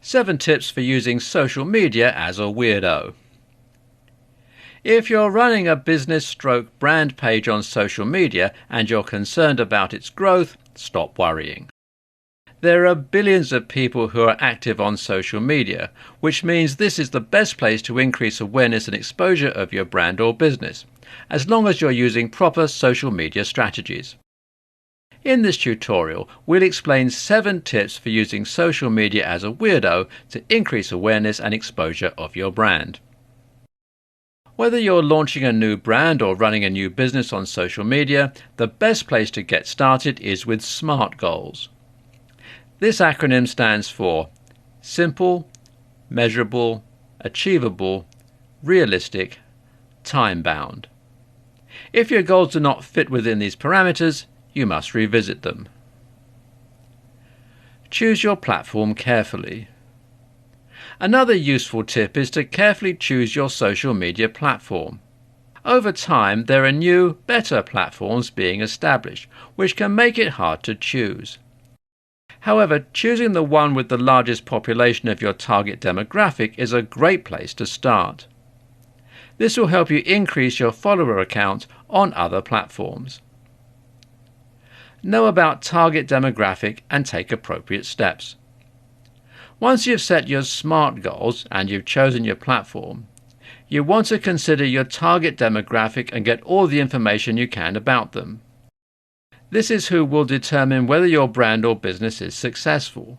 7 tips for using social media as a weirdo. If you're running a business/brand page on social media and you're concerned about its growth, stop worrying. There are billions of people who are active on social media, which means this is the best place to increase awareness and exposure of your brand or business, as long as you're using proper social media strategies. In this tutorial, we'll explain 7 tips for using social media as a weirdo to increase awareness and exposure of your brand. Whether you're launching a new brand or running a new business on social media, the best place to get started is with SMART goals. This acronym stands for Simple, Measurable, Achievable, Realistic, Time-bound. If your goals do not fit within these parameters, you must revisit them. Choose your platform carefully. Another useful tip is to carefully choose your social media platform. Over time, there are new, better platforms being established, which can make it hard to choose. However, choosing the one with the largest population of your target demographic is a great place to start. This will help you increase your follower account on other platforms. Know about target demographic and take appropriate steps. Once you've set your SMART goals and you've chosen your platform, you want to consider your target demographic and get all the information you can about them. This is who will determine whether your brand or business is successful.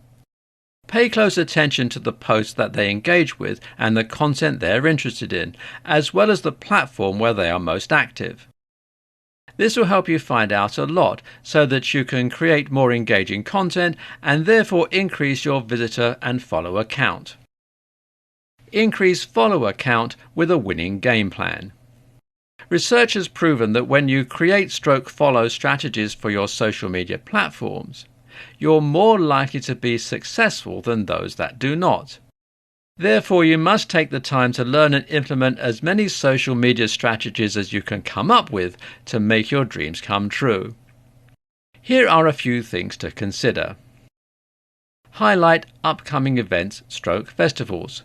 Pay close attention to the posts that they engage with and the content they're interested in, as well as the platform where they are most active. This will help you find out a lot so that you can create more engaging content and therefore increase your visitor and follower count. Increase follower count with a winning game plan. Research has proven that when you create/follow strategies for your social media platforms, you're more likely to be successful than those that do not. Therefore, you must take the time to learn and implement as many social media strategies as you can come up with to make your dreams come true. Here are a few things to consider. Highlight upcoming events/festivals.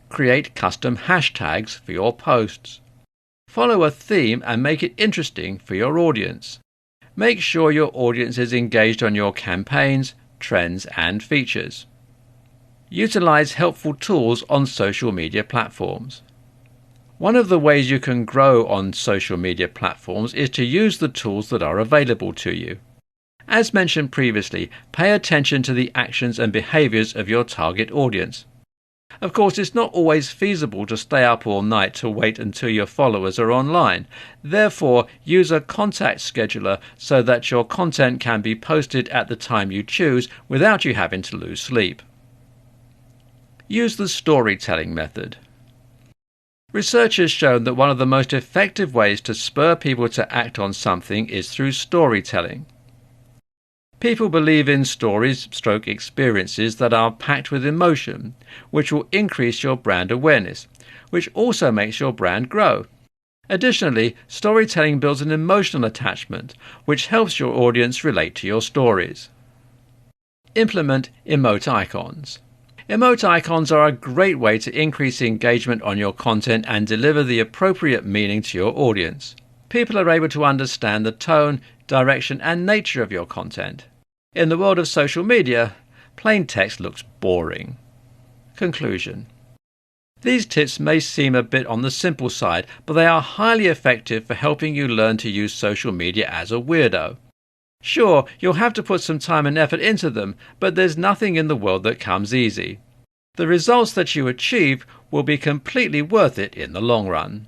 Create custom hashtags for your posts. Follow a theme and make it interesting for your audience. Make sure your audience is engaged on your campaigns, trends, and features. Utilize helpful tools on social media platforms. One of the ways you can grow on social media platforms is to use the tools that are available to you. As mentioned previously, pay attention to the actions and behaviors of your target audience. Of course, it's not always feasible to stay up all night to wait until your followers are online. Therefore, use a contact scheduler so that your content can be posted at the time you choose without you having to lose sleep. Use the storytelling method. Research has shown that one of the most effective ways to spur people to act on something is through storytelling. People believe in stories/experiences that are packed with emotion, which will increase your brand awareness, which also makes your brand grow. Additionally, storytelling builds an emotional attachment, which helps your audience relate to your stories. Implement emote icons. Emote icons are a great way to increase engagement on your content and deliver the appropriate meaning to your audience. People are able to understand the tone, direction, and nature of your content. In the world of social media, plain text looks boring. Conclusion. These tips may seem a bit on the simple side, but they are highly effective for helping you learn to use social media as a weirdo. Sure, you'll have to put some time and effort into them, but there's nothing in the world that comes easy. The results that you achieve will be completely worth it in the long run.